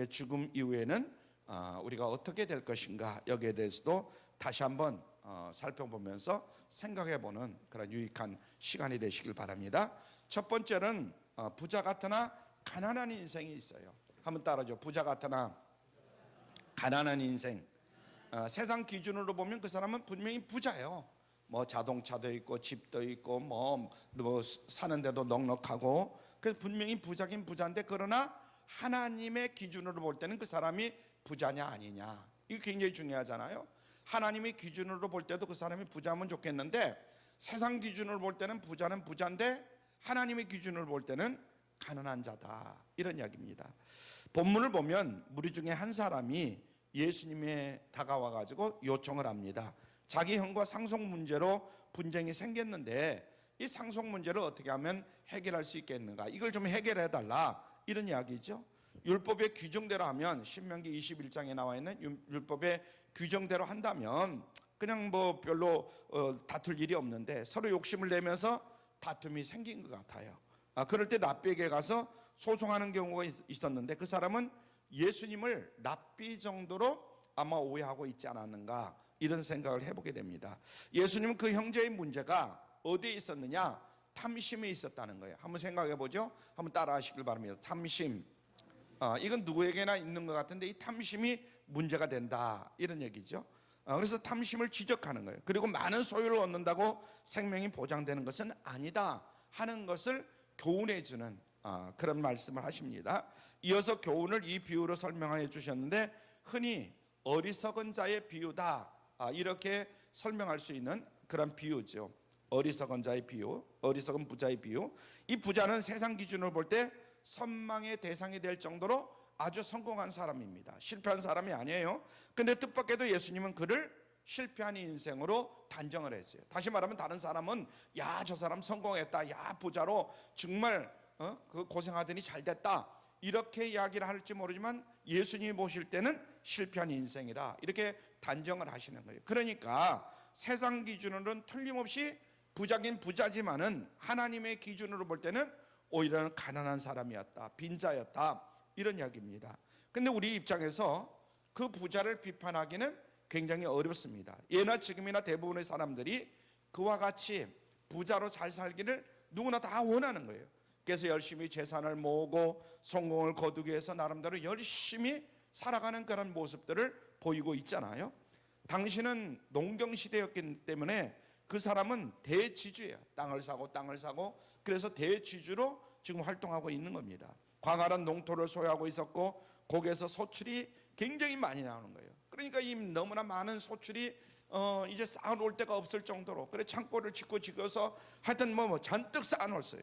죽음 이후에는 우리가 어떻게 될 것인가, 여기에 대해서도 다시 한번 살펴보면서 생각해보는 그런 유익한 시간이 되시길 바랍니다. 첫 번째는 부자 같으나 가난한 인생이 있어요. 한번 따라줘. 부자 같으나 가난한 인생. 세상 기준으로 보면 그 사람은 분명히 부자예요. 뭐 자동차도 있고 집도 있고 뭐 사는 데도 넉넉하고, 그래서 분명히 부자긴 부자인데, 그러나 하나님의 기준으로 볼 때는 그 사람이 부자냐 아니냐, 이게 굉장히 중요하잖아요. 하나님의 기준으로 볼 때도 그 사람이 부자면 좋겠는데, 세상 기준으로 볼 때는 부자는 부자인데 하나님의 기준으로 볼 때는 가난한 자다, 이런 이야기입니다. 본문을 보면 무리 중에 한 사람이 예수님에 다가와 가지고 요청을 합니다. 자기 형과 상속 문제로 분쟁이 생겼는데 이 상속 문제를 어떻게 하면 해결할 수 있겠는가, 이걸 좀 해결해 달라, 이런 이야기죠. 율법의 규정대로 하면, 신명기 21장에 나와 있는 율법의 규정대로 한다면 그냥 뭐 별로 다툴 일이 없는데, 서로 욕심을 내면서 다툼이 생긴 것 같아요. 그럴 때 랍비에게 가서 소송하는 경우가 있었는데, 그 사람은 예수님을 랍비 정도로 아마 오해하고 있지 않았는가, 이런 생각을 해보게 됩니다. 예수님은 그 형제의 문제가 어디에 있었느냐? 탐심에 있었다는 거예요. 한번 생각해 보죠. 한번 따라 하시길 바랍니다. 탐심. 이건 누구에게나 있는 것 같은데 이 탐심이 문제가 된다, 이런 얘기죠. 그래서 탐심을 지적하는 거예요. 그리고 많은 소유를 얻는다고 생명이 보장되는 것은 아니다 하는 것을 교훈해 주는 그런 말씀을 하십니다. 이어서 교훈을 이 비유로 설명해 주셨는데, 흔히 어리석은 자의 비유다, 이렇게 설명할 수 있는 그런 비유죠. 어리석은 자의 비유, 어리석은 부자의 비유. 이 부자는 세상 기준으로 볼 때 선망의 대상이 될 정도로 아주 성공한 사람입니다. 실패한 사람이 아니에요. 근데 뜻밖에도 예수님은 그를 실패한 인생으로 단정을 했어요. 다시 말하면 다른 사람은 야, 저 사람 성공했다, 야, 부자로 정말 그 고생하더니 잘 됐다, 이렇게 이야기를 할지 모르지만 예수님이 보실 때는 실패한 인생이다, 이렇게 단정을 하시는 거예요. 그러니까 세상 기준으로는 틀림없이 부자긴 부자지만은 하나님의 기준으로 볼 때는 오히려 가난한 사람이었다, 빈자였다, 이런 이야기입니다. 근데 우리 입장에서 그 부자를 비판하기는 굉장히 어렵습니다. 예나 지금이나 대부분의 사람들이 그와 같이 부자로 잘 살기를 누구나 다 원하는 거예요. 그래서 열심히 재산을 모으고 성공을 거두기 위해서 나름대로 열심히 살아가는 그런 모습들을 보이고 있잖아요. 당시는 농경시대였기 때문에 그 사람은 대지주예요. 땅을 사고 그래서 대지주로 지금 활동하고 있는 겁니다. 광활한 농토를 소유하고 있었고 거기에서 소출이 굉장히 많이 나오는 거예요. 그러니까 이 너무나 많은 소출이 이제 쌓아놓을 데가 없을 정도로, 그래 창고를 짓고서 하여튼 뭐 잔뜩 쌓아놓았어요.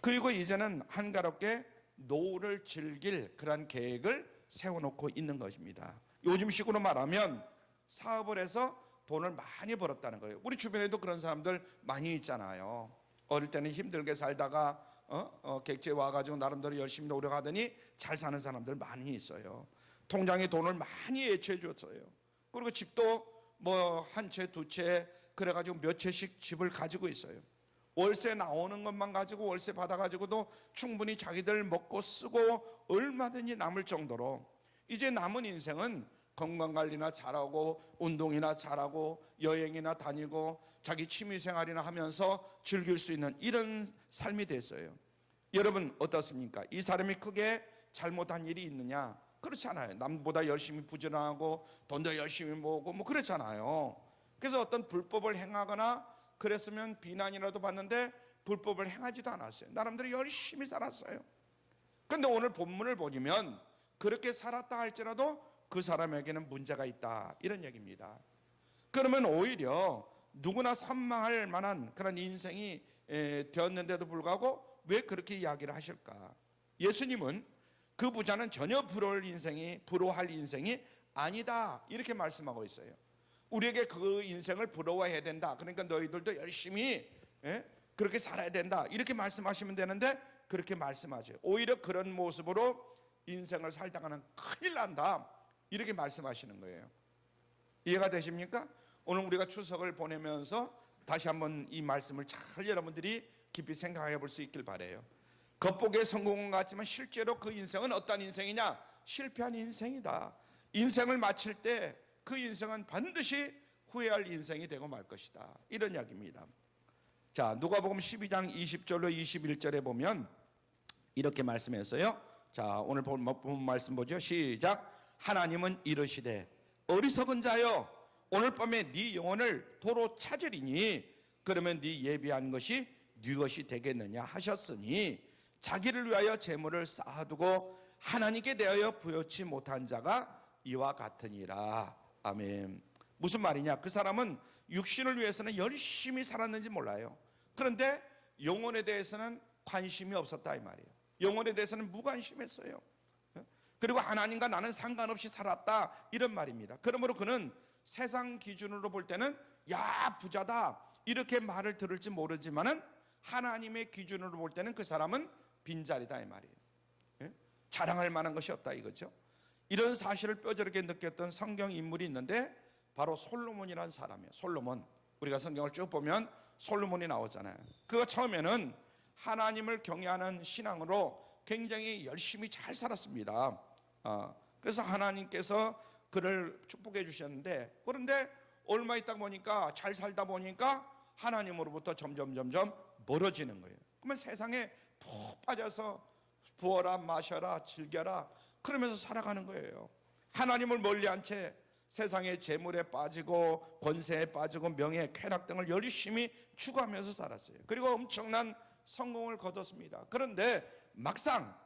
그리고 이제는 한가롭게 노후를 즐길 그런 계획을 세워놓고 있는 것입니다. 요즘 식으로 말하면 사업을 해서 돈을 많이 벌었다는 거예요. 우리 주변에도 그런 사람들 많이 있잖아요. 어릴 때는 힘들게 살다가 객지에 와가지고 나름대로 열심히 노력하더니 잘 사는 사람들 많이 있어요. 통장에 돈을 많이 예치해 줬어요. 그리고 집도 뭐 한 채, 두 채 그래가지고 몇 채씩 집을 가지고 있어요. 월세 나오는 것만 가지고 월세 받아가지고도 충분히 자기들 먹고 쓰고 얼마든지 남을 정도로, 이제 남은 인생은 건강관리나 잘하고 운동이나 잘하고 여행이나 다니고 자기 취미생활이나 하면서 즐길 수 있는 이런 삶이 됐어요. 여러분 어떻습니까? 이 사람이 크게 잘못한 일이 있느냐? 그렇지 않아요. 남보다 열심히 부지런하고 돈도 열심히 모으고 뭐 그렇잖아요. 그래서 어떤 불법을 행하거나 그랬으면 비난이라도 받는데 불법을 행하지도 않았어요. 나름대로 열심히 살았어요. 그런데 오늘 본문을 보면 그렇게 살았다 할지라도 그 사람에게는 문제가 있다, 이런 얘기입니다. 그러면 오히려 누구나 선망할 만한 그런 인생이 되었는데도 불구하고 왜 그렇게 이야기를 하실까? 예수님은 그 부자는 전혀 부러워할 인생이 아니다, 이렇게 말씀하고 있어요. 우리에게 그 인생을 부러워해야 된다, 그러니까 너희들도 열심히 그렇게 살아야 된다, 이렇게 말씀하시면 되는데 그렇게 말씀하죠. 오히려 그런 모습으로 인생을 살다가는 큰일 난다, 이렇게 말씀하시는 거예요. 이해가 되십니까? 오늘 우리가 추석을 보내면서 다시 한번 이 말씀을 잘 여러분들이 깊이 생각해 볼 수 있길 바라요. 겉보기에 성공한 것 같지만 실제로 그 인생은 어떤 인생이냐? 실패한 인생이다. 인생을 마칠 때 그 인생은 반드시 후회할 인생이 되고 말 것이다. 이런 이야기입니다. 자, 누가복음 12장 20절로 21절에 보면 이렇게 말씀했어요. 자, 오늘 본 말씀 보죠. 시작. 하나님은 이르시되 어리석은 자여, 오늘 밤에 네 영혼을 도로 찾으리니 그러면 네 예비한 것이 네 것이 되겠느냐 하셨으니 자기를 위하여 재물을 쌓아두고 하나님께 대하여 부여치 못한 자가 이와 같으니라. 아멘. 무슨 말이냐? 그 사람은 육신을 위해서는 열심히 살았는지 몰라요. 그런데 영혼에 대해서는 관심이 없었다 이 말이에요. 영혼에 대해서는 무관심했어요. 그리고 하나님과 나는 상관없이 살았다 이런 말입니다. 그러므로 그는 세상 기준으로 볼 때는 야 부자다 이렇게 말을 들을지 모르지만은 하나님의 기준으로 볼 때는 그 사람은 빈자리다 이 말이에요. 자랑할 만한 것이 없다 이거죠. 이런 사실을 뼈저리게 느꼈던 성경 인물이 있는데 바로 솔로몬이라는 사람이에요. 솔로몬. 우리가 성경을 쭉 보면 솔로몬이 나오잖아요. 그가 처음에는 하나님을 경외하는 신앙으로 굉장히 열심히 잘 살았습니다. 그래서 하나님께서 그를 축복해 주셨는데, 그런데 얼마 있다 보니까 잘 살다 보니까 하나님으로부터 점점 멀어지는 거예요. 그러면 세상에 푹 빠져서 부어라 마셔라 즐겨라 그러면서 살아가는 거예요. 하나님을 멀리한 채 세상의 재물에 빠지고 권세에 빠지고 명예, 쾌락 등을 열심히 추구하면서 살았어요. 그리고 엄청난 성공을 거뒀습니다. 그런데 막상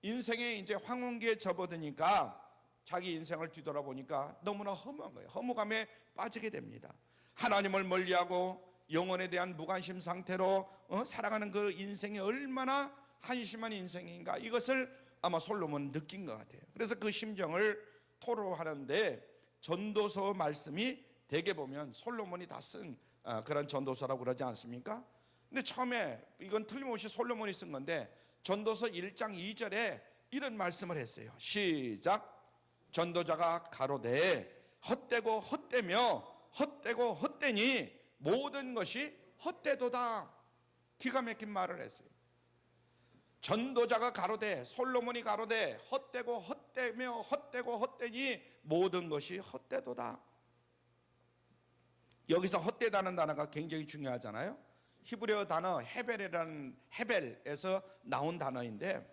인생의 이제 황혼기에 접어드니까 자기 인생을 뒤돌아보니까 너무나 허무한 거예요. 허무감에 빠지게 됩니다. 하나님을 멀리하고 영혼에 대한 무관심 상태로 살아가는 그 인생이 얼마나 한심한 인생인가, 이것을 아마 솔로몬은 느낀 것 같아요. 그래서 그 심정을 토로하는데 전도서 말씀이 대개 보면 솔로몬이 다 쓴 그런 전도서라고 그러지 않습니까? 근데 처음에 이건 틀림없이 솔로몬이 쓴 건데 전도서 1장 2절에 이런 말씀을 했어요. 시작. 전도자가 가로되 헛되고 헛되며 헛되고 헛되니 모든 것이 헛되도다. 기가 막힌 말을 했어요. 전도자가 가로되, 솔로몬이 가로되 헛되고 헛되며 헛되고 헛되니 모든 것이 헛되도다. 여기서 헛되다는 단어가 굉장히 중요하잖아요. 히브리어 단어 헤벨이라는, 헤벨에서 나온 단어인데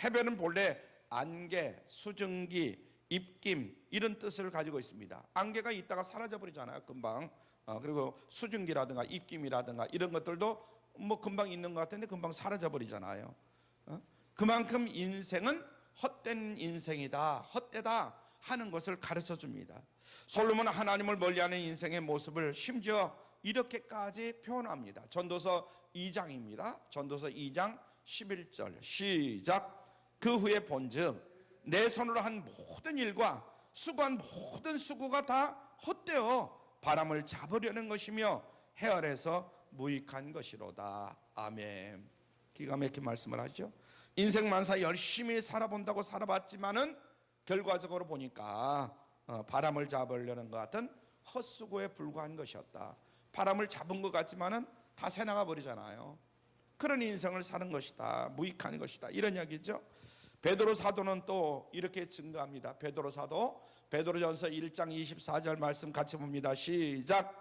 헤벨은 본래 안개, 수증기, 입김 이런 뜻을 가지고 있습니다. 안개가 있다가 사라져 버리잖아요, 금방. 그리고 수증기라든가 입김이라든가 이런 것들도 뭐 금방 있는 것 같은데 금방 사라져 버리잖아요. 그만큼 인생은 헛된 인생이다, 헛되다 하는 것을 가르쳐 줍니다. 솔로몬은 하나님을 멀리하는 인생의 모습을 심지어 이렇게까지 표현합니다. 전도서 2장입니다. 전도서 2장 11절 시작. 그 후에 본즉 내 손으로 한 모든 일과 수고한 모든 수고가 다 헛되어 바람을 잡으려는 것이며 헤아려서 무익한 것이로다. 아멘. 기가 막힌 말씀을 하죠. 인생 만사 열심히 살아본다고 살아봤지만은 결과적으로 보니까 바람을 잡으려는 것 같은 헛수고에 불과한 것이었다. 바람을 잡은 것 같지만은 다 새나가 버리잖아요. 그런 인생을 사는 것이다, 무익한 것이다, 이런 이야기죠. 베드로 사도는 또 이렇게 증거합니다. 베드로 사도 베드로전서 1장 24절 말씀 같이 봅니다. 시작.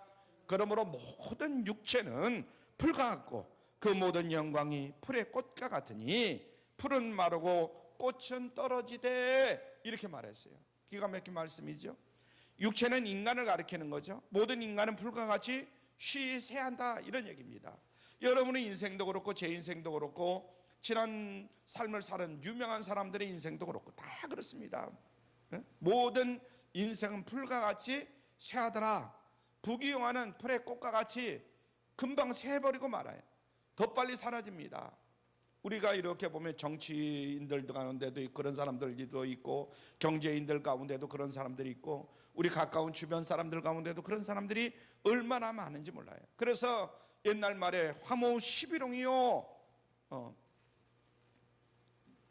그러므로 모든 육체는 풀과 같고 그 모든 영광이 풀의 꽃과 같으니 풀은 마르고 꽃은 떨어지되, 이렇게 말했어요. 기가 막힌 말씀이죠. 육체는 인간을 가리키는 거죠. 모든 인간은 풀과 같이 쉬세한다, 이런 얘기입니다. 여러분의 인생도 그렇고 제 인생도 그렇고 지난 삶을 사는 유명한 사람들의 인생도 그렇고 다 그렇습니다. 모든 인생은 풀과 같이 쇠하더라. 부귀영화는 풀의 꽃과 같이 금방 쇠해버리고 말아요. 더 빨리 사라집니다. 우리가 이렇게 보면 정치인들 가운데도 그런 사람들도 있고 경제인들 가운데도 그런 사람들이 있고 우리 가까운 주변 사람들 가운데도 그런 사람들이 얼마나 많은지 몰라요. 그래서 옛날 말에 화무 11홍이요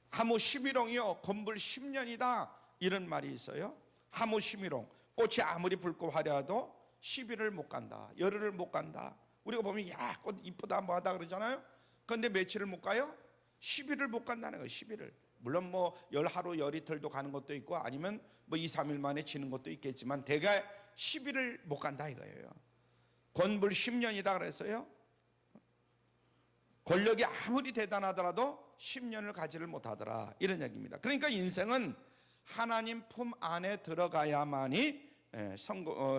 하무 11홍이요 건불 10년이다, 이런 말이 있어요. 하무 11홍, 꽃이 아무리 붉고 화려해도 10일을 못 간다, 열흘을 못 간다. 우리가 보면 야, 꽃 이쁘다 뭐하다 그러잖아요. 그런데 며칠을 못 가요? 10일을 못 간다는 거예요. 10일을. 물론 뭐 하루 열이틀도 가는 것도 있고 아니면 뭐 2, 3일 만에 지는 것도 있겠지만 대개 10일을 못 간다 이거예요. 권불 10년이다 그랬어요. 권력이 아무리 대단하더라도 10년을 가지를 못하더라 이런 얘기입니다. 그러니까 인생은 하나님 품 안에 들어가야만이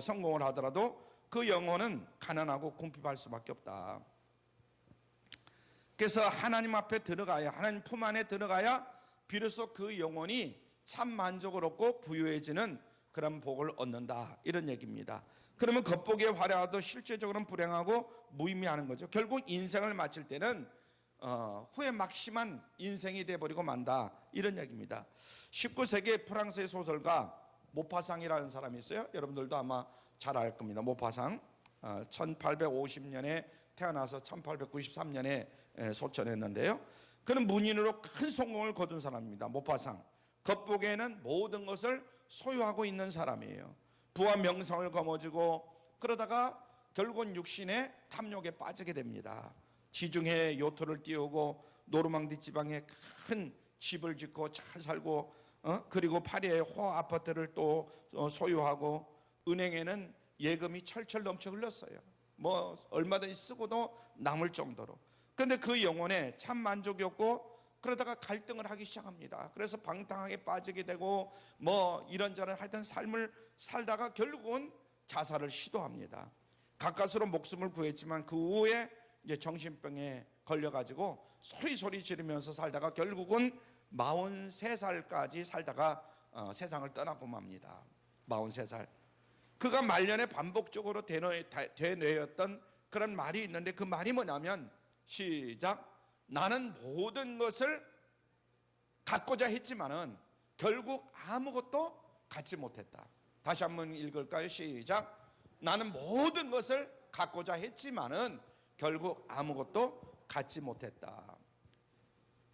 성공을 하더라도 그 영혼은 가난하고 궁핍할 수밖에 없다. 그래서 하나님 앞에 들어가야, 하나님 품 안에 들어가야 비로소 그 영혼이 참 만족을 얻고 부유해지는 그런 복을 얻는다 이런 얘기입니다. 그러면 겉보기에 화려하도 실제적으로는 불행하고 무의미하는 거죠. 결국 인생을 마칠 때는 후회 막심한 인생이 돼버리고 만다 이런 얘기입니다. 19세기 프랑스의 소설가 모파상이라는 사람이 있어요. 여러분들도 아마 잘 알 겁니다. 모파상 1850년에 태어나서 1893년에 소천했는데요. 그는 문인으로 큰 성공을 거둔 사람입니다. 모파상. 겉보기에는 모든 것을 소유하고 있는 사람이에요. 부와 명성을 거머쥐고 그러다가 결국은 육신의 탐욕에 빠지게 됩니다. 지중해 요트를 띄우고 노르망디 지방에 큰 집을 짓고 잘 살고 그리고 파리의 호 아파트를 또 소유하고 은행에는 예금이 철철 넘쳐 흘렀어요. 뭐 얼마든지 쓰고도 남을 정도로. 그런데 그 영혼에 참 만족이 없고 그러다가 갈등을 하기 시작합니다. 그래서 방탕하게 빠지게 되고 뭐 이런저런 하여튼 삶을 살다가 결국은 자살을 시도합니다. 가까스로 목숨을 구했지만 그 후에 이제 정신병에 걸려가지고 소리 지르면서 살다가 결국은 43살까지 살다가 세상을 떠나고 맙니다. 43살. 그가 말년에 반복적으로 되뇌었던 그런 말이 있는데 그 말이 뭐냐면 시작. 나는 모든 것을 갖고자 했지만은 결국 아무것도 갖지 못했다. 다시 한번 읽을까요? 시작. 나는 모든 것을 갖고자 했지만은 결국 아무것도 갖지 못했다.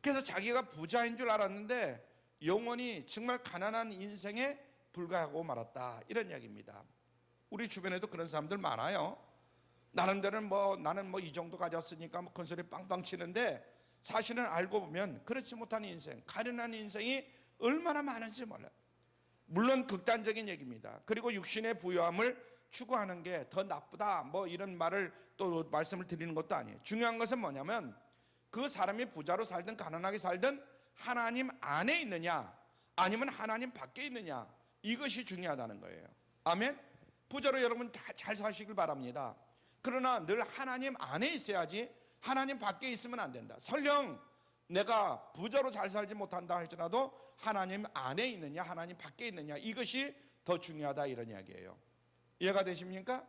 그래서 자기가 부자인 줄 알았는데 영원히 정말 가난한 인생에 불과하고 말았다 이런 이야기입니다. 우리 주변에도 그런 사람들 많아요. 나름대로는 나는 이 정도 가졌으니까 큰 소리 빵빵 치는데 사실은 알고 보면 그렇지 못한 인생, 가련한 인생이 얼마나 많은지 몰라요. 물론 극단적인 얘기입니다. 그리고 육신의 부유함을 추구하는 게 더 나쁘다 이런 말을 또 말씀을 드리는 것도 아니에요. 중요한 것은 뭐냐면 그 사람이 부자로 살든 가난하게 살든 하나님 안에 있느냐 아니면 하나님 밖에 있느냐 이것이 중요하다는 거예요. 아멘. 부자로 여러분 다 잘 사시길 바랍니다. 그러나 늘 하나님 안에 있어야지 하나님 밖에 있으면 안 된다. 설령 내가 부자로 잘 살지 못한다 할지라도 하나님 안에 있느냐 하나님 밖에 있느냐 이것이 더 중요하다 이런 이야기예요. 이해가 되십니까?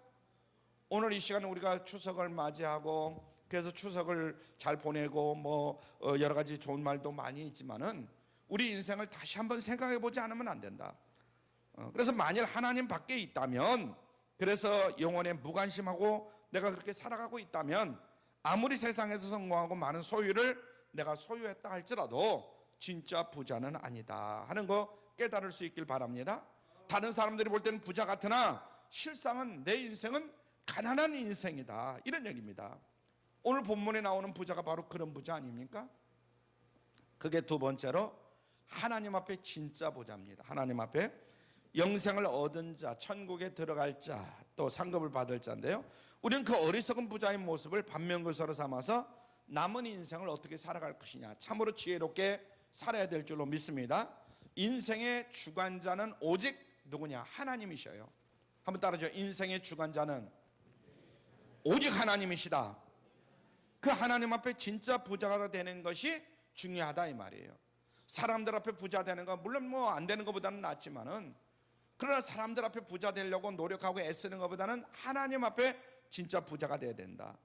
오늘 이 시간에 우리가 추석을 맞이하고 그래서 추석을 잘 보내고 여러 가지 좋은 말도 많이 있지만은 우리 인생을 다시 한번 생각해 보지 않으면 안 된다. 그래서 만일 하나님 밖에 있다면 그래서 영혼에 무관심하고 내가 그렇게 살아가고 있다면 아무리 세상에서 성공하고 많은 소유를 내가 소유했다 할지라도 진짜 부자는 아니다 하는 거 깨달을 수 있길 바랍니다. 다른 사람들이 볼 때는 부자 같으나 실상은 내 인생은 가난한 인생이다 이런 얘기입니다. 오늘 본문에 나오는 부자가 바로 그런 부자 아닙니까? 그게 두 번째로 하나님 앞에 진짜 부자입니다. 하나님 앞에 영생을 얻은 자, 천국에 들어갈 자, 또 상급을 받을 자인데요. 우리는 그 어리석은 부자의 모습을 반면교사로 삼아서 남은 인생을 어떻게 살아갈 것이냐 참으로 지혜롭게 살아야 될 줄로 믿습니다. 인생의 주관자는 오직 누구냐? 하나님이셔요. 한번 따라하죠. 인생의 주관자는 오직 하나님이시다. 그 하나님 앞에 진짜 부자가 되는 것이 중요하다 이 말이에요. 사람들 앞에 부자 되는 거 물론 안 되는 것보다는 낫지만은 그러나 사람들 앞에 부자 되려고 노력하고 애쓰는 것보다는 하나님 앞에 진짜 부자가 돼야 된다.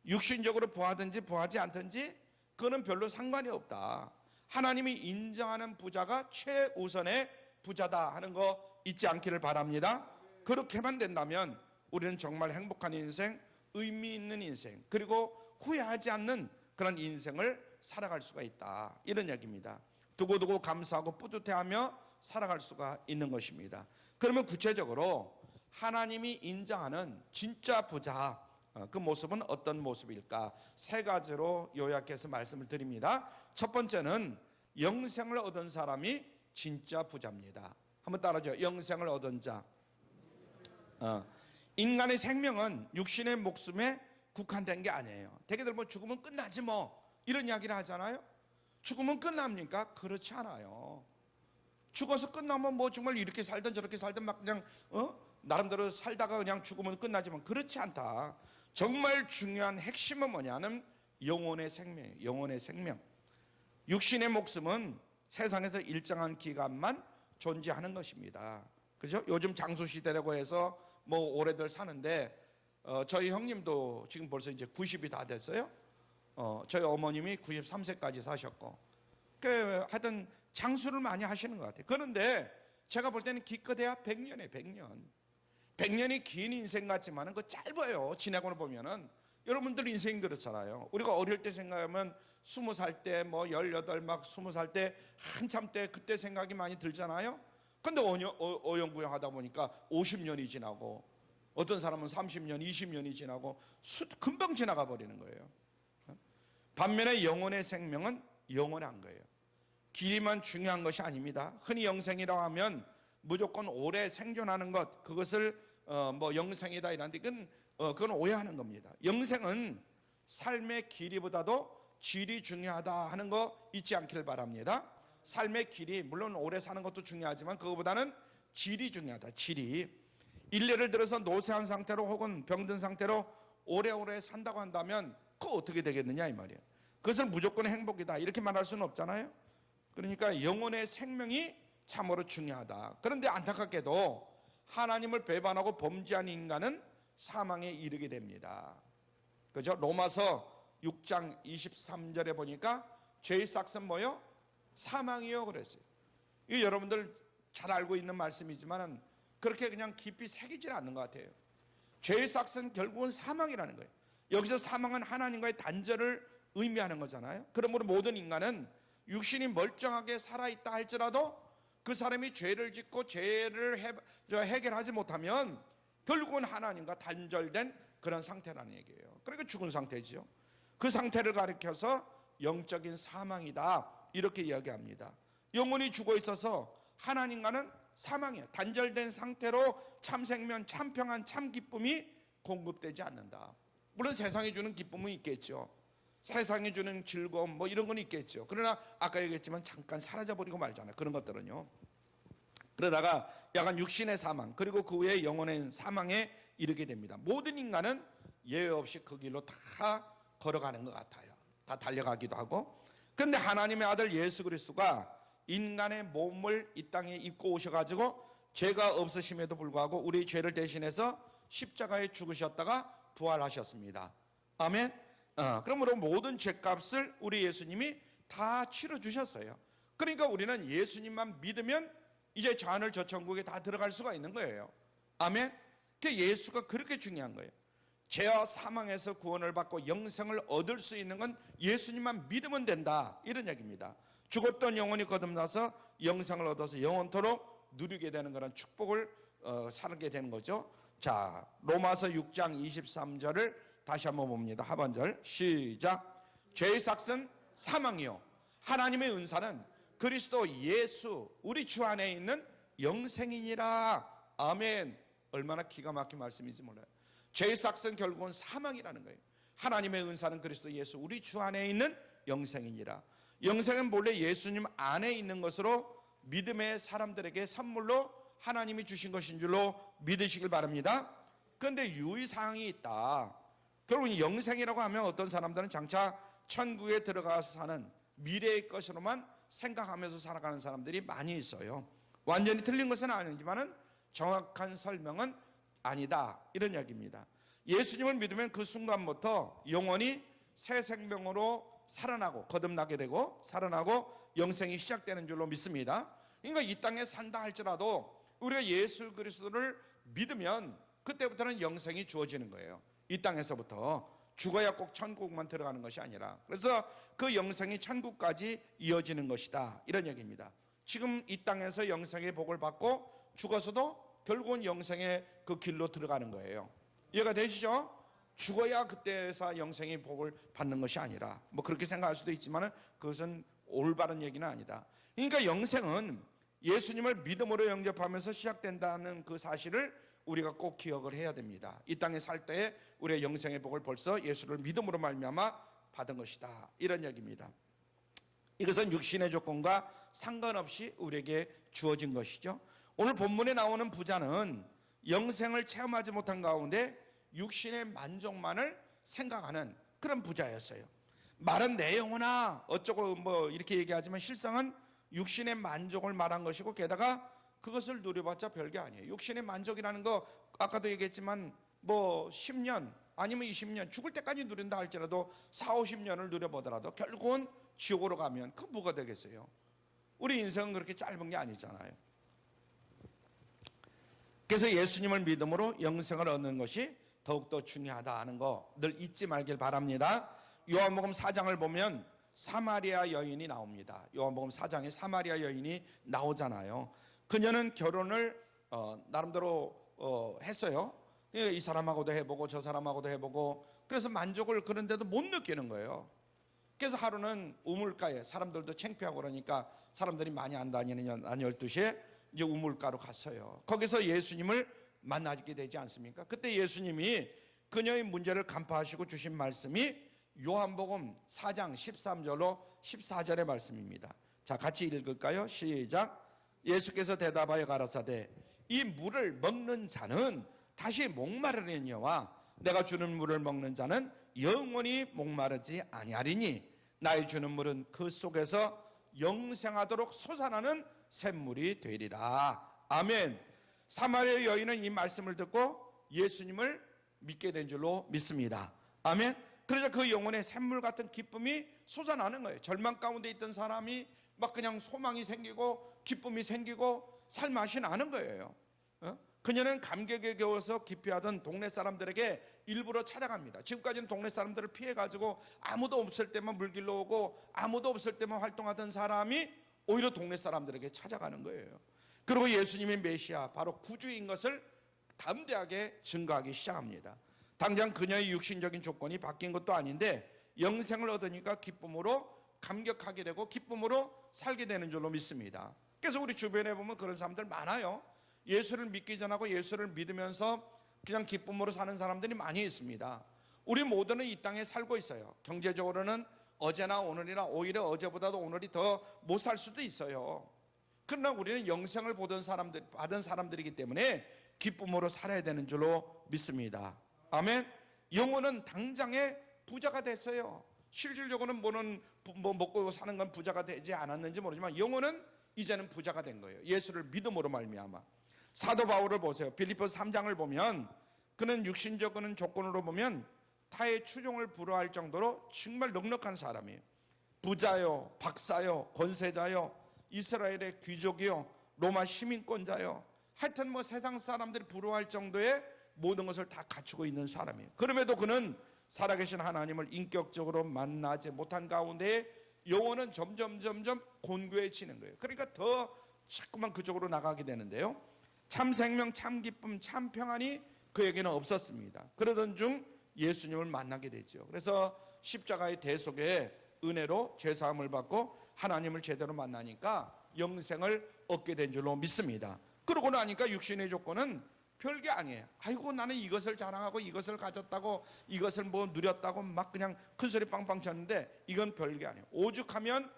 육신적으로 부하든지 부하지 않든지 그거는 별로 상관이 없다. 하나님이 인정하는 부자가 최우선의 부자다 하는 거 잊지 않기를 바랍니다. 그렇게만 된다면 우리는 정말 행복한 인생, 의미 있는 인생, 그리고 후회하지 않는 그런 인생을 살아갈 수가 있다 이런 얘기입니다. 두고두고 감사하고 뿌듯해하며 살아갈 수가 있는 것입니다. 그러면 구체적으로 하나님이 인정하는 진짜 부자, 그 모습은 어떤 모습일까? 세 가지로 요약해서 말씀을 드립니다. 첫 번째는 영생을 얻은 사람이 진짜 부자입니다. 한번 따라하죠. 영생을 얻은 자. 인간의 생명은 육신의 목숨에 국한된 게 아니에요. 대개들 뭐 죽으면 끝나지 뭐 이런 이야기를 하잖아요. 죽으면 끝납니까? 그렇지 않아요. 죽어서 끝나면 뭐 정말 이렇게 살든 저렇게 살든 막 그냥 나름대로 살다가 그냥 죽으면 끝나지만 그렇지 않다. 정말 중요한 핵심은 뭐냐면 영혼의 생명이에요. 영혼의 생명. 육신의 목숨은 세상에서 일정한 기간만 존재하는 것입니다. 그죠? 요즘 장수 시대라고 해서 뭐 오래들 사는데 저희 형님도 지금 벌써 이제 90이 다 됐어요. 저희 어머님이 93세까지 사셨고, 하여튼 장수를 많이 하시는 것 같아요. 그런데 제가 볼 때는 기껏해야 100년에 100년. 100년이 긴 인생 같지만은 그 짧아요. 지나고는 보면은. 여러분들 인생이 그렇잖아요. 우리가 어릴 때 생각하면 20살 때 뭐 18, 막 20살 때 한참 때 그때 생각이 많이 들잖아요. 근데 어영부영 하다 보니까 50년이 지나고 어떤 사람은 30년, 20년이 지나고 금방 지나가 버리는 거예요. 반면에 영혼의 생명은 영원한 거예요. 길이만 중요한 것이 아닙니다. 흔히 영생이라고 하면 무조건 오래 생존하는 것, 그것을 뭐 영생이다 이런데 그건 오해하는 겁니다. 영생은 삶의 길이보다도 질이 중요하다 하는 거 잊지 않기를 바랍니다. 삶의 길이 물론 오래 사는 것도 중요하지만 그거보다는 질이 중요하다. 질이. 일례를 들어서 노쇠한 상태로 혹은 병든 상태로 오래오래 산다고 한다면 그거 어떻게 되겠느냐 이 말이에요. 그것을 무조건 행복이다 이렇게 말할 수는 없잖아요. 그러니까 영혼의 생명이 참으로 중요하다. 그런데 안타깝게도 하나님을 배반하고 범죄한 인간은 사망에 이르게 됩니다. 그죠? 로마서 6장 23절에 보니까 죄의 싹은 뭐요? 사망이요 그랬어요. 이 여러분들 잘 알고 있는 말씀이지만 그렇게 그냥 깊이 새기질 않는 것 같아요. 죄의 싹은 결국은 사망이라는 거예요. 여기서 사망은 하나님과의 단절을 의미하는 거잖아요. 그러므로 모든 인간은 육신이 멀쩡하게 살아있다 할지라도 그 사람이 죄를 짓고 죄를 해결하지 못하면 결국은 하나님과 단절된 그런 상태라는 얘기예요. 그러니까 죽은 상태죠. 그 상태를 가리켜서 영적인 사망이다 이렇게 이야기합니다. 영혼이 죽어 있어서 하나님과는 사망이에요. 단절된 상태로 참 생명, 참 평안, 참 기쁨이 공급되지 않는다. 물론 세상이 주는 기쁨은 있겠죠. 세상이 주는 즐거움 뭐 이런 건 있겠죠. 그러나 아까 얘기했지만 잠깐 사라져버리고 말잖아요. 그런 것들은요. 그러다가 약간 육신의 사망 그리고 그 후에 영혼의 사망에 이르게 됩니다. 모든 인간은 예외 없이 그 길로 다 걸어가는 것 같아요. 다 달려가기도 하고. 그런데 하나님의 아들 예수 그리스도가 인간의 몸을 이 땅에 입고 오셔가지고 죄가 없으심에도 불구하고 우리 죄를 대신해서 십자가에 죽으셨다가 부활하셨습니다. 아멘. 그러므로 모든 죄값을 우리 예수님이 다 치러주셨어요. 그러니까 우리는 예수님만 믿으면 이제 저 하늘 저 천국에 다 들어갈 수가 있는 거예요. 아멘. 예수가 그렇게 중요한 거예요. 죄와 사망에서 구원을 받고 영생을 얻을 수 있는 건 예수님만 믿으면 된다 이런 얘기입니다. 죽었던 영혼이 거듭나서 영생을 얻어서 영원토록 누리게 되는 그런 축복을 살게 되는 거죠. 자, 로마서 6장 23절을 다시 한번 봅니다. 하반절 시작. 죄의 삭은 사망이요 하나님의 은사는 그리스도 예수 우리 주 안에 있는 영생이니라. 아멘. 얼마나 기가 막힌 말씀인지 몰라요. 죄의 삭은 결국은 사망이라는 거예요. 하나님의 은사는 그리스도 예수 우리 주 안에 있는 영생이니라. 영생은 본래 예수님 안에 있는 것으로 믿음의 사람들에게 선물로 하나님이 주신 것인 줄로 믿으시길 바랍니다. 그런데 유의사항이 있다. 결국 영생이라고 하면 어떤 사람들은 장차 천국에 들어가서 사는 미래의 것으로만 생각하면서 살아가는 사람들이 많이 있어요. 완전히 틀린 것은 아니지만 정확한 설명은 아니다 이런 이야기입니다. 예수님을 믿으면 그 순간부터 영원히 새 생명으로 살아나고 거듭나게 되고 살아나고 영생이 시작되는 줄로 믿습니다. 그러니까 이 땅에 산다 할지라도 우리가 예수 그리스도를 믿으면 그때부터는 영생이 주어지는 거예요. 이 땅에서부터 죽어야 꼭 천국만 들어가는 것이 아니라 그래서 그 영생이 천국까지 이어지는 것이다 이런 얘기입니다. 지금 이 땅에서 영생의 복을 받고 죽어서도 결국은 영생의 그 길로 들어가는 거예요. 이해가 되시죠? 죽어야 그때서 영생의 복을 받는 것이 아니라, 뭐 그렇게 생각할 수도 있지만 그것은 올바른 얘기는 아니다. 그러니까 영생은 예수님을 믿음으로 영접하면서 시작된다는 그 사실을 우리가 꼭 기억을 해야 됩니다. 이 땅에 살 때에 우리의 영생의 복을 벌써 예수를 믿음으로 말미암아 받은 것이다, 이런 얘기입니다. 이것은 육신의 조건과 상관없이 우리에게 주어진 것이죠. 오늘 본문에 나오는 부자는 영생을 체험하지 못한 가운데 육신의 만족만을 생각하는 그런 부자였어요. 말은 내 영혼아 어쩌고 뭐 이렇게 얘기하지만 실상은 육신의 만족을 말한 것이고, 게다가 그것을 누려봤자 별게 아니에요. 육신의 만족이라는 거 아까도 얘기했지만 뭐 10년 아니면 20년 죽을 때까지 누린다 할지라도 4, 50년을 누려보더라도 결국은 지옥으로 가면 그 뭐가 되겠어요? 우리 인생은 그렇게 짧은 게 아니잖아요. 그래서 예수님을 믿음으로 영생을 얻는 것이 더욱더 중요하다 하는 거 늘 잊지 말길 바랍니다. 요한복음 4장을 보면 사마리아 여인이 나옵니다. 요한복음 4장에 사마리아 여인이 나오잖아요. 그녀는 결혼을 나름대로 했어요. 이 사람하고도 해보고 저 사람하고도 해보고, 그래서 만족을 그런데도 못 느끼는 거예요. 그래서 하루는 우물가에, 사람들도 창피하고 그러니까 사람들이 많이 안 다니는 한 12시에 이제 우물가로 갔어요. 거기서 예수님을 만나게 되지 않습니까? 그때 예수님이 그녀의 문제를 간파하시고 주신 말씀이 요한복음 4장 13절로 14절의 말씀입니다. 자, 같이 읽을까요? 시작. 예수께서 대답하여 가라사대 이 물을 먹는 자는 다시 목마르려니와 내가 주는 물을 먹는 자는 영원히 목마르지 아니하리니 나의 주는 물은 그 속에서 영생하도록 솟아나는 샘물이 되리라. 아멘. 사마리아 여인은 이 말씀을 듣고 예수님을 믿게 된 줄로 믿습니다. 아멘. 그래서 그 영혼에 샘물 같은 기쁨이 솟아나는 거예요. 절망 가운데 있던 사람이 막 그냥 소망이 생기고 기쁨이 생기고 살맛이 나는 거예요. 그녀는 감격에 겨워서 기피하던 동네 사람들에게 일부러 찾아갑니다. 지금까지는 동네 사람들을 피해가지고 아무도 없을 때만 물길로 오고 아무도 없을 때만 활동하던 사람이 오히려 동네 사람들에게 찾아가는 거예요. 그리고 예수님이 메시아 바로 구주인 것을 담대하게 증거하기 시작합니다. 당장 그녀의 육신적인 조건이 바뀐 것도 아닌데 영생을 얻으니까 기쁨으로 감격하게 되고 기쁨으로 살게 되는 줄로 믿습니다. 그래서 우리 주변에 보면 그런 사람들 많아요. 예수를 믿기 전하고 예수를 믿으면서 그냥 기쁨으로 사는 사람들이 많이 있습니다. 우리 모두는 이 땅에 살고 있어요. 경제적으로는 어제나 오늘이나 오히려 어제보다도 오늘이 더 못 살 수도 있어요. 그러나 우리는 영생을 받은 사람들이기 때문에 기쁨으로 살아야 되는 줄로 믿습니다. 아멘. 영혼은 당장에 부자가 됐어요. 실질적으로는 뭐 먹고 사는 건 부자가 되지 않았는지 모르지만 영혼은 이제는 부자가 된 거예요. 예수를 믿음으로 말미암아. 사도 바울을 보세요. 빌립보서 3장을 보면 그는 육신적인 조건으로 보면 타의 추종을 불허할 정도로 정말 넉넉한 사람이에요. 부자요, 박사요, 권세자요, 이스라엘의 귀족이요, 로마 시민권자요, 하여튼 뭐 세상 사람들이 부러워할 정도의 모든 것을 다 갖추고 있는 사람이에요. 그럼에도 그는 살아계신 하나님을 인격적으로 만나지 못한 가운데 영혼은 점점 곤고해지는 거예요. 그러니까 더 자꾸만 그쪽으로 나가게 되는데요. 참 생명, 참 기쁨, 참 평안이 그에게는 없었습니다. 그러던 중 예수님을 만나게 되죠. 그래서 십자가의 대속에 은혜로 죄사함을 받고 하나님을 제대로 만나니까 영생을 얻게 된 줄로 믿습니다. 그러고 나니까 육신의 조건은 별게 아니에요. 아이고 나는 이것을 자랑하고 이것을 가졌다고 이것을 뭐 누렸다고 막 그냥 큰소리 빵빵 쳤는데 이건 별게 아니에요. 오죽하면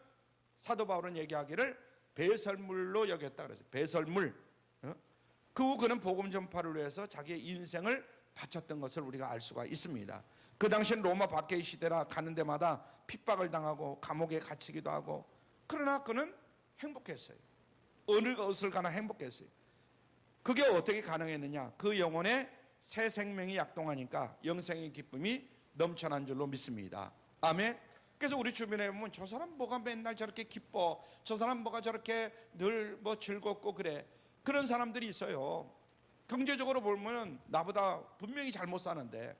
사도 바울은 얘기하기를 배설물로 여겼다 그랬어요. 배설물. 그 후 그는 복음 전파를 위해서 자기의 인생을 바쳤던 것을 우리가 알 수가 있습니다. 그 당시엔 로마 박해의 시대라 가는 데마다 핍박을 당하고 감옥에 갇히기도 하고, 그러나 그는 행복했어요. 어느 곳을 가나 행복했어요. 그게 어떻게 가능했느냐? 그 영혼에 새 생명이 약동하니까 영생의 기쁨이 넘쳐난 줄로 믿습니다. 아멘. 그래서 우리 주변에 보면 저 사람 뭐가 맨날 저렇게 기뻐, 저 사람 뭐가 저렇게 늘 뭐 즐겁고 그래, 그런 사람들이 있어요. 경제적으로 보면 나보다 분명히 잘못 사는데,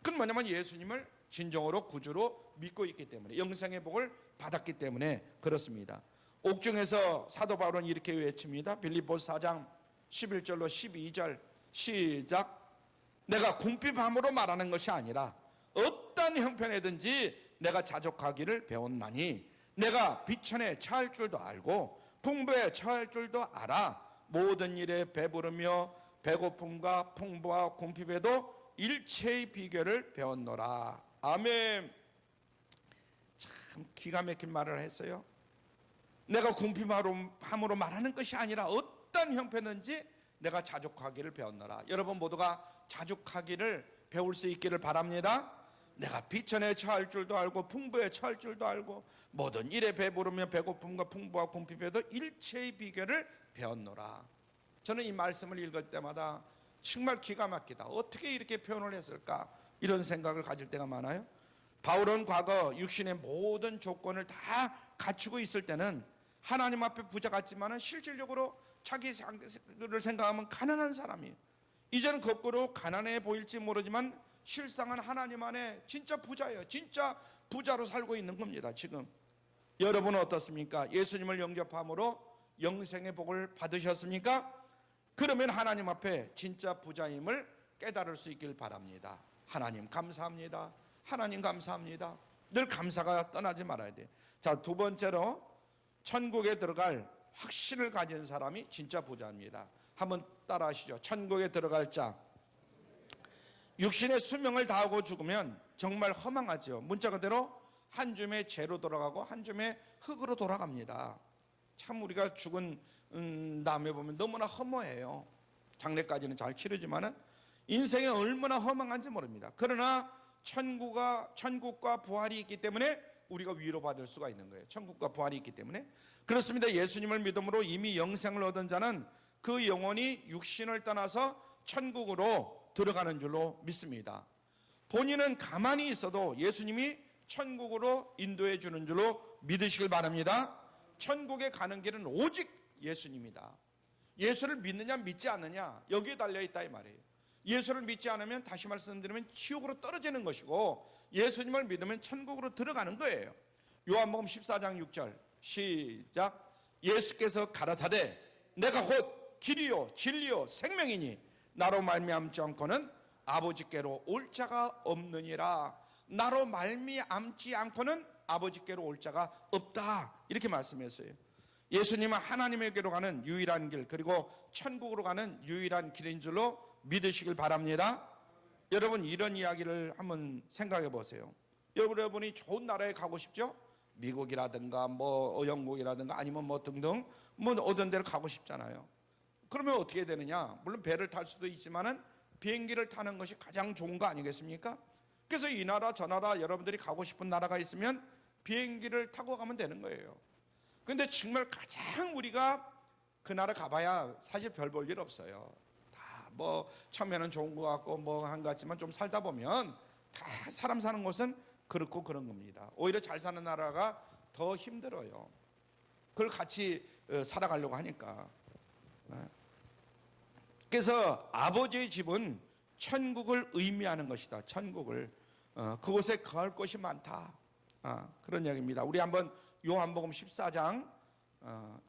그건 뭐냐면 예수님을 진정으로 구주로 믿고 있기 때문에, 영생의 복을 받았기 때문에 그렇습니다. 옥중에서 사도 바울은 이렇게 외칩니다. 빌립보서 4장 11절로 12절 시작. 내가 궁핍함으로 말하는 것이 아니라 어떤 형편이든지 내가 자족하기를 배웠나니 내가 비천에 처할 줄도 알고 풍부에 처할 줄도 알아. 모든 일에 배부르며 배고픔과 풍부와 궁핍에도 일체의 비결을 배웠노라. 아멘. 참 기가 막힌 말을 했어요. 내가 궁핍함으로 말하는 것이 아니라 어떤 형편인지 내가 자족하기를 배웠노라. 여러분 모두가 자족하기를 배울 수 있기를 바랍니다. 내가 비천에 처할 줄도 알고 풍부에 처할 줄도 알고 모든 일에 배부르며 배고픔과 풍부와 궁핍에도 일체의 비결을 배웠노라. 저는 이 말씀을 읽을 때마다 정말 기가 막히다. 어떻게 이렇게 표현을 했을까? 이런 생각을 가질 때가 많아요. 바울은 과거 육신의 모든 조건을 다 갖추고 있을 때는 하나님 앞에 부자 같지만은 실질적으로 자기를 생각하면 가난한 사람이에요. 이제는 거꾸로 가난해 보일지 모르지만 실상은 하나님 안에 진짜 부자예요. 진짜 부자로 살고 있는 겁니다. 지금 여러분은 어떻습니까? 예수님을 영접함으로 영생의 복을 받으셨습니까? 그러면 하나님 앞에 진짜 부자임을 깨달을 수 있길 바랍니다. 하나님 감사합니다. 하나님 감사합니다. 늘 감사가 떠나지 말아야 돼요. 자, 두 번째로 천국에 들어갈 확신을 가진 사람이 진짜 부자입니다. 한번 따라 하시죠. 천국에 들어갈 자. 육신의 수명을 다하고 죽으면 정말 허망하죠. 문자 그대로 한 줌의 재로 돌아가고 한 줌의 흙으로 돌아갑니다. 참 우리가 죽은 다음에 보면 너무나 허무해요. 장례까지는 잘 치르지만은 인생이 얼마나 허망한지 모릅니다. 그러나 천국과 부활이 있기 때문에 우리가 위로받을 수가 있는 거예요. 천국과 부활이 있기 때문에. 그렇습니다. 예수님을 믿음으로 이미 영생을 얻은 자는 그 영혼이 육신을 떠나서 천국으로 들어가는 줄로 믿습니다. 본인은 가만히 있어도 예수님이 천국으로 인도해 주는 줄로 믿으시길 바랍니다. 천국에 가는 길은 오직 예수님이다. 예수를 믿느냐 믿지 않느냐 여기에 달려있다 이 말이에요. 예수를 믿지 않으면 다시 말씀드리면 지옥으로 떨어지는 것이고 예수님을 믿으면 천국으로 들어가는 거예요. 요한복음 14장 6절 시작. 예수께서 가라사대 내가 곧 길이요 진리요 생명이니 나로 말미암지 않고는 아버지께로 올 자가 없느니라. 나로 말미암지 않고는 아버지께로 올 자가 없다 이렇게 말씀했어요. 예수님은 하나님에게로 가는 유일한 길 그리고 천국으로 가는 유일한 길인 줄로 믿으시길 바랍니다. 여러분 이런 이야기를 한번 생각해 보세요. 여러분이 좋은 나라에 가고 싶죠? 미국이라든가 뭐 영국이라든가 아니면 뭐 등등 뭐 어떤 데를 가고 싶잖아요. 그러면 어떻게 되느냐? 물론 배를 탈 수도 있지만은 비행기를 타는 것이 가장 좋은 거 아니겠습니까? 그래서 이 나라 저 나라 여러분들이 가고 싶은 나라가 있으면 비행기를 타고 가면 되는 거예요. 근데 정말 가장 우리가 그 나라 가봐야 사실 별 볼 일 없어요. 다 뭐 처음에는 좋은 것 같고 뭐 한 것 같지만 좀 살다 보면 다 사람 사는 곳은 그렇고 그런 겁니다. 오히려 잘 사는 나라가 더 힘들어요. 그걸 같이 살아가려고 하니까. 그래서 아버지의 집은 천국을 의미하는 것이다. 천국을 그곳에 거할 곳이 많다. 그런 이야기입니다. 우리 한번 요한복음 14장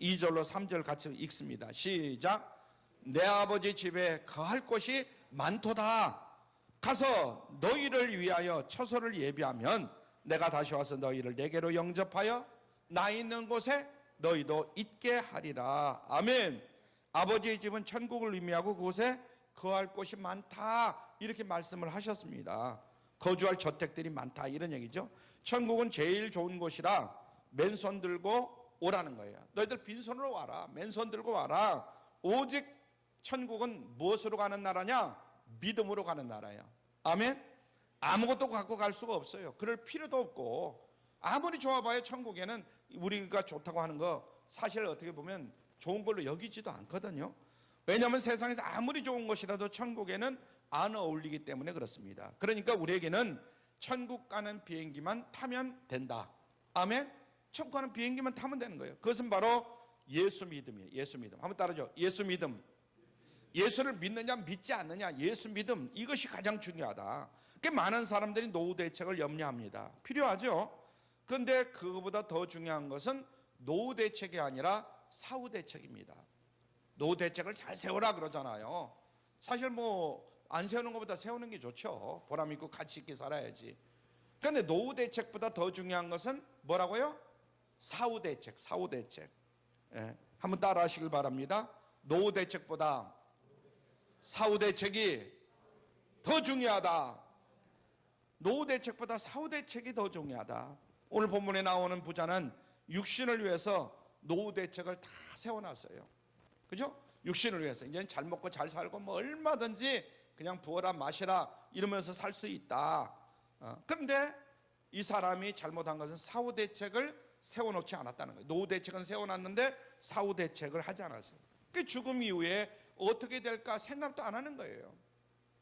2절로 3절 같이 읽습니다. 시작. 내 아버지 집에 거할 곳이 많도다. 가서 너희를 위하여 처소를 예비하면 내가 다시 와서 너희를 내게로 영접하여 나 있는 곳에 너희도 있게 하리라. 아멘. 아버지의 집은 천국을 의미하고 그곳에 거할 곳이 많다 이렇게 말씀을 하셨습니다. 거주할 저택들이 많다 이런 얘기죠. 천국은 제일 좋은 곳이라 맨손 들고 오라는 거예요. 너희들 빈손으로 와라. 맨손 들고 와라. 오직 천국은 무엇으로 가는 나라냐? 믿음으로 가는 나라예요. 아멘. 아무것도 갖고 갈 수가 없어요. 그럴 필요도 없고 아무리 좋아봐야 천국에는 우리가 좋다고 하는 거 사실 어떻게 보면 좋은 걸로 여기지도 않거든요. 왜냐하면 세상에서 아무리 좋은 것이라도 천국에는 안 어울리기 때문에 그렇습니다. 그러니까 우리에게는 천국 가는 비행기만 타면 된다. 아멘. 천국 가는 비행기만 타면 되는 거예요. 그것은 바로 예수 믿음이에요. 예수 믿음. 한번 따라줘. 예수 믿음. 예수를 믿느냐 믿지 않느냐 예수 믿음 이것이 가장 중요하다. 많은 사람들이 노후 대책을 염려합니다. 필요하죠. 그런데 그거보다 더 중요한 것은 노후 대책이 아니라 사후 대책입니다. 노후 대책을 잘 세워라 그러잖아요. 사실 뭐 안 세우는 것보다 세우는 게 좋죠. 보람 있고 가치 있게 살아야지. 그런데 노후 대책보다 더 중요한 것은 뭐라고요? 사후 대책, 사후 대책. 예, 한번 따라 하시길 바랍니다. 노후 대책보다 사후 대책이 더 중요하다. 노후 대책보다 사후 대책이 더 중요하다. 오늘 본문에 나오는 부자는 육신을 위해서 노후 대책을 다 세워놨어요. 그죠? 육신을 위해서 이제는 잘 먹고 잘 살고 뭐 얼마든지 그냥 부어라 마시라 이러면서 살 수 있다. 그런데 이 사람이 잘못한 것은 사후 대책을 세워놓지 않았다는 거예요. 노후 대책은 세워놨는데 사후 대책을 하지 않았어요. 그 죽음 이후에 어떻게 될까 생각도 안 하는 거예요.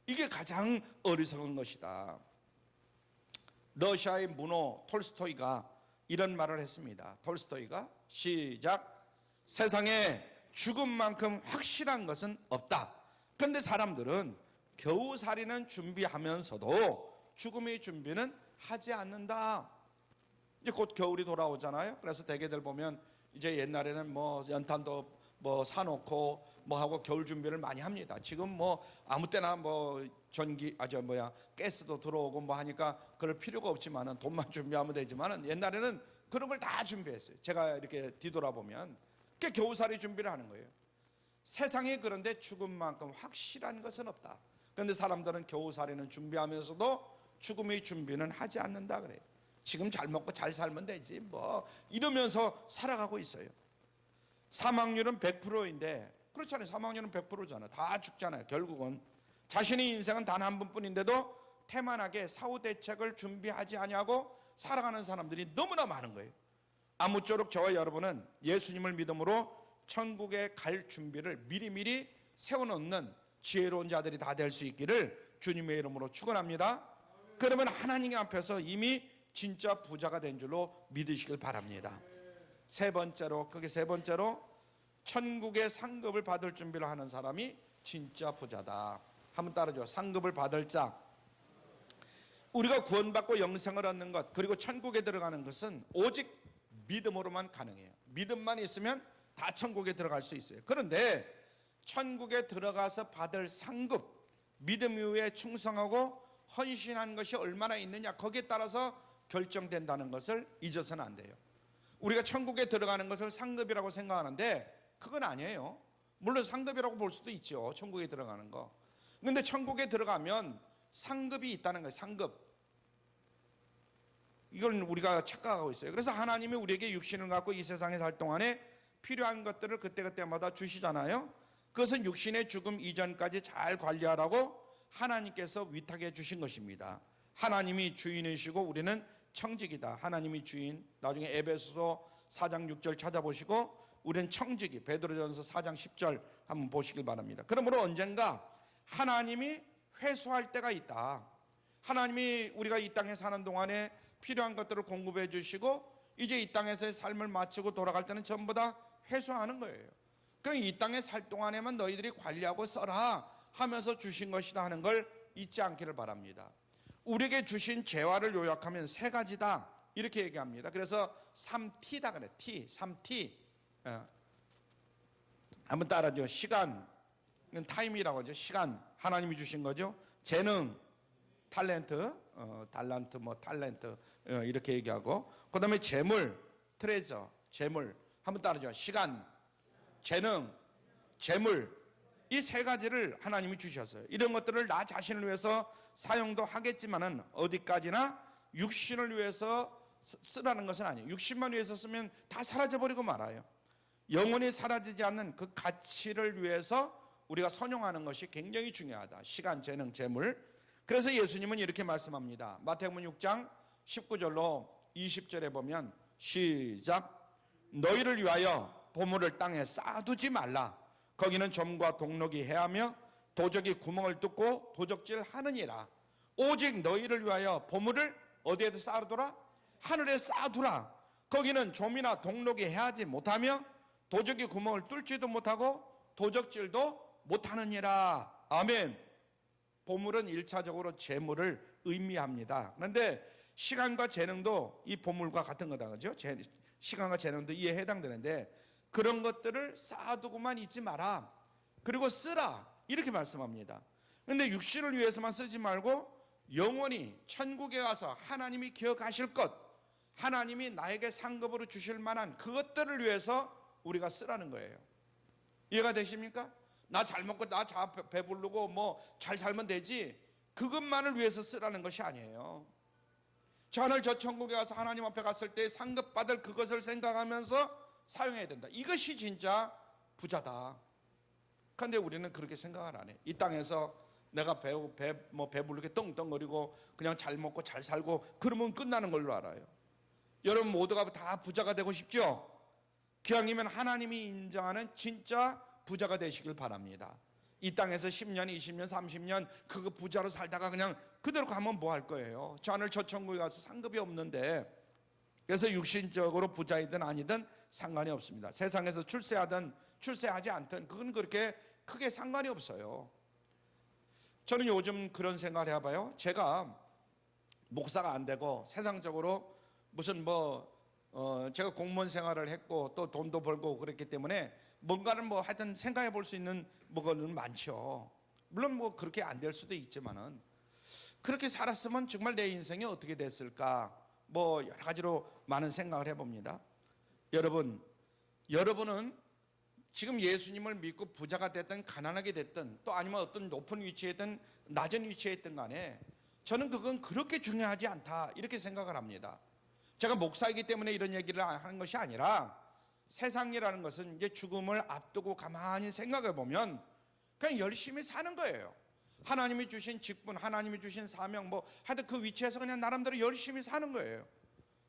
이게 가장 어리석은 것이다. 러시아의 문호 톨스토이가 이런 말을 했습니다. 톨스토이가 시작. 세상에 죽음만큼 확실한 것은 없다. 그런데 사람들은 겨우살이는 준비하면서도 죽음의 준비는 하지 않는다. 이제 곧 겨울이 돌아오잖아요. 그래서 대개들 보면 이제 옛날에는 뭐 연탄도 뭐 사놓고 뭐 하고 겨울 준비를 많이 합니다. 지금 뭐 아무 때나 뭐 전기 가스도 들어오고 뭐 하니까 그럴 필요가 없지만은 돈만 준비하면 되지만은 옛날에는 그런 걸 다 준비했어요. 제가 이렇게 뒤돌아보면 그게 겨우살이 준비를 하는 거예요. 세상에 그런데 죽음만큼 확실한 것은 없다. 그런데 사람들은 겨우살이는 준비하면서도 죽음의 준비는 하지 않는다 그래요. 지금 잘 먹고 잘 살면 되지 뭐 이러면서 살아가고 있어요. 사망률은 100%인데 그렇잖아요. 사망률은 100%잖아요. 다 죽잖아요. 결국은 자신의 인생은 단 한 번뿐인데도 태만하게 사후 대책을 준비하지 아니하고 살아가는 사람들이 너무나 많은 거예요. 아무쪼록 저와 여러분은 예수님을 믿음으로 천국에 갈 준비를 미리미리 세워놓는 지혜로운 자들이 다 될 수 있기를 주님의 이름으로 축원합니다. 그러면 하나님 앞에서 이미 진짜 부자가 된 줄로 믿으시길 바랍니다. 세 번째로 천국의 상급을 받을 준비를 하는 사람이 진짜 부자다. 한번 따라줘. 상급을 받을 자. 우리가 구원받고 영생을 얻는 것 그리고 천국에 들어가는 것은 오직 믿음으로만 가능해요. 믿음만 있으면 다 천국에 들어갈 수 있어요. 그런데 천국에 들어가서 받을 상급, 믿음 이후에 충성하고 헌신한 것이 얼마나 있느냐 거기에 따라서 결정된다는 것을 잊어서는 안 돼요. 우리가 천국에 들어가는 것을 상급이라고 생각하는데 그건 아니에요. 물론 상급이라고 볼 수도 있죠. 천국에 들어가는 거. 근데 천국에 들어가면 상급이 있다는 거예요. 상급. 이걸 우리가 착각하고 있어요. 그래서 하나님이 우리에게 육신을 갖고 이 세상에 살 동안에 필요한 것들을 그때그때마다 주시잖아요. 그것은 육신의 죽음 이전까지 잘 관리하라고 하나님께서 위탁해 주신 것입니다. 하나님이 주인이시고 우리는 청직이다. 하나님이 주인. 나중에 에베소서 4장 6절 찾아보시고 우리는 청직이, 베드로전서 4장 10절 한번 보시길 바랍니다. 그러므로 언젠가 하나님이 회수할 때가 있다. 하나님이 우리가 이 땅에 사는 동안에 필요한 것들을 공급해 주시고 이제 이 땅에서의 삶을 마치고 돌아갈 때는 전부 다 회수하는 거예요. 그럼 이 땅에 살 동안에만 너희들이 관리하고 써라 하면서 주신 것이다 하는 걸 잊지 않기를 바랍니다. 우리에게 주신 재화를 요약하면 세 가지다 이렇게 얘기합니다. 그래서 3T다 그래. T, 3T. 한번 따라줘. 시간, 타임이라고 하죠. 시간, 하나님이 주신 거죠. 재능, 탤런트, 탤런트 이렇게 얘기하고 그 다음에 재물, 트레저, 재물. 한번 따라줘. 시간, 재능, 재물. 이 세 가지를 하나님이 주셨어요. 이런 것들을 나 자신을 위해서 사용도 하겠지만은 어디까지나 육신을 위해서 쓰라는 것은 아니에요. 육신만 위해서 쓰면 다 사라져버리고 말아요. 영원히 사라지지 않는 그 가치를 위해서 우리가 선용하는 것이 굉장히 중요하다. 시간, 재능, 재물. 그래서 예수님은 이렇게 말씀합니다. 마태복음 6장 19절로 20절에 보면 시작. 너희를 위하여 보물을 땅에 쌓아두지 말라. 거기는 점과 동록이 해하며 도적이 구멍을 뚫고 도적질 하느니라. 오직 너희를 위하여 보물을 어디에도 쌓아두라? 하늘에 쌓아두라. 거기는 좀이나 동록이 해하지 못하며 도적이 구멍을 뚫지도 못하고 도적질도 못하느니라. 아멘. 보물은 1차적으로 재물을 의미합니다. 그런데 시간과 재능도 이 보물과 같은 거다. 그죠? 시간과 재능도 이에 해당되는데 그런 것들을 쌓아두고만 있지 마라. 그리고 쓰라. 이렇게 말씀합니다. 근데 육신을 위해서만 쓰지 말고 영원히 천국에 가서 하나님이 기억하실 것, 하나님이 나에게 상급으로 주실 만한 그것들을 위해서 우리가 쓰라는 거예요. 이해가 되십니까? 나 잘 먹고 나 배부르고 뭐 잘 살면 되지, 그것만을 위해서 쓰라는 것이 아니에요. 저 하늘 저 천국에 가서 하나님 앞에 갔을 때 상급받을 그것을 생각하면서 사용해야 된다. 이것이 진짜 부자다. 그런데 우리는 그렇게 생각을 안 해. 이 땅에서 내가 배부르게 떵떵거리고 그냥 잘 먹고 잘 살고 그러면 끝나는 걸로 알아요. 여러분 모두가 다 부자가 되고 싶죠? 기왕이면 하나님이 인정하는 진짜 부자가 되시길 바랍니다. 이 땅에서 10년, 20년, 30년 그거 부자로 살다가 그냥 그대로 가면 뭐 할 거예요? 저 하늘 저 천국에 가서 상급이 없는데. 그래서 육신적으로 부자이든 아니든 상관이 없습니다. 세상에서 출세하든 출세하지 않든 그건 그렇게 크게 상관이 없어요. 저는 요즘 그런 생각을 해봐요. 제가 목사가 안 되고 세상적으로 무슨 제가 공무원 생활을 했고 또 돈도 벌고 그랬기 때문에 뭔가를 하여튼 생각해 볼 수 있는 뭐는 많죠. 물론 그렇게 안 될 수도 있지만은 그렇게 살았으면 정말 내 인생이 어떻게 됐을까, 여러 가지로 많은 생각을 해봅니다. 여러분은 지금 예수님을 믿고 부자가 됐든 가난하게 됐든 또 아니면 어떤 높은 위치에든 낮은 위치에 있든 간에 저는 그건 그렇게 중요하지 않다 이렇게 생각을 합니다. 제가 목사이기 때문에 이런 얘기를 하는 것이 아니라 세상이라는 것은 이제 죽음을 앞두고 가만히 생각해 보면 그냥 열심히 사는 거예요. 하나님이 주신 직분, 하나님이 주신 사명, 하여튼 그 위치에서 그냥 나름대로 열심히 사는 거예요.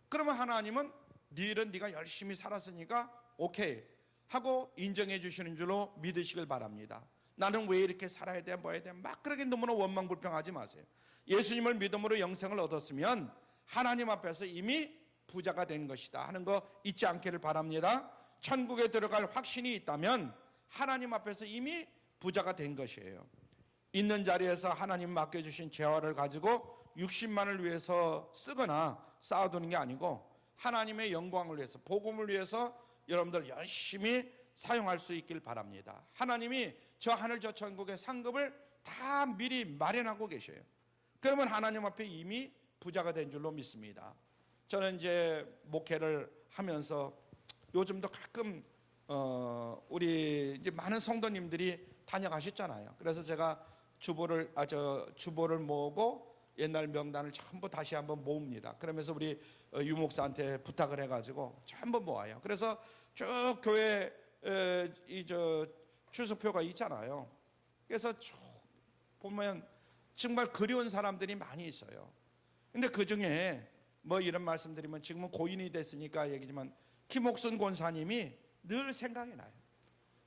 그러면 하나님은 네 일은 네가 열심히 살았으니까 오케이 하고 인정해 주시는 줄로 믿으시길 바랍니다. 나는 왜 이렇게 살아야 돼, 뭐 해야 돼, 막 그렇게 너무나 원망불평하지 마세요. 예수님을 믿음으로 영생을 얻었으면 하나님 앞에서 이미 부자가 된 것이다 하는 거 잊지 않기를 바랍니다. 천국에 들어갈 확신이 있다면 하나님 앞에서 이미 부자가 된 것이에요. 있는 자리에서 하나님 맡겨주신 재화를 가지고 60만을 위해서 쓰거나 쌓아두는 게 아니고 하나님의 영광을 위해서, 복음을 위해서 여러분들 열심히 사용할 수 있길 바랍니다. 하나님이 저 하늘 저 천국의 상급을 다 미리 마련하고 계셔요. 그러면 하나님 앞에 이미 부자가 된 줄로 믿습니다. 저는 이제 목회를 하면서 요즘도 가끔 우리 이제 많은 성도님들이 다녀가셨잖아요. 그래서 제가 주보를 모으고 옛날 명단을 전부 다시 한번 모읍니다. 그러면서 우리 유 목사한테 부탁을 해가지고 전부 모아요. 그래서 쭉 교회 주소표가 있잖아요. 그래서 쭉 보면 정말 그리운 사람들이 많이 있어요. 근데 그 중에 이런 말씀드리면 지금은 고인이 됐으니까 얘기지만 김옥순 권사님이 늘 생각이 나요.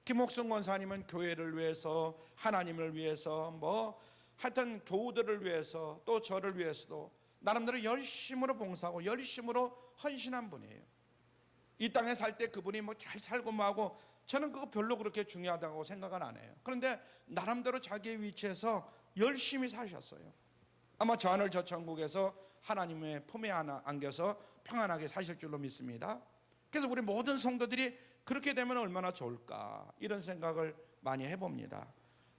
김옥순 권사님은 교회를 위해서, 하나님을 위해서, 하여튼 교우들을 위해서 또 저를 위해서도 나름대로 열심으로 봉사하고 열심으로 헌신한 분이에요. 이 땅에 살 때 그분이 잘 살고 하고 저는 그거 별로 그렇게 중요하다고 생각은 안 해요. 그런데 나름대로 자기의 위치에서 열심히 사셨어요. 아마 저 하늘 저 천국에서 하나님의 품에 안겨서 평안하게 사실 줄로 믿습니다. 그래서 우리 모든 성도들이 그렇게 되면 얼마나 좋을까 이런 생각을 많이 해봅니다.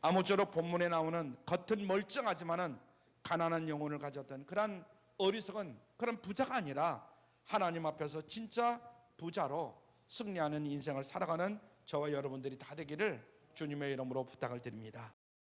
아무쪼록 본문에 나오는 겉은 멀쩡하지만은 가난한 영혼을 가졌던 그런 어리석은 그런 부자가 아니라 하나님 앞에서 진짜 부자로 승리하는 인생을 살아가는 저와 여러분들이 다 되기를 주님의 이름으로 부탁을 드립니다.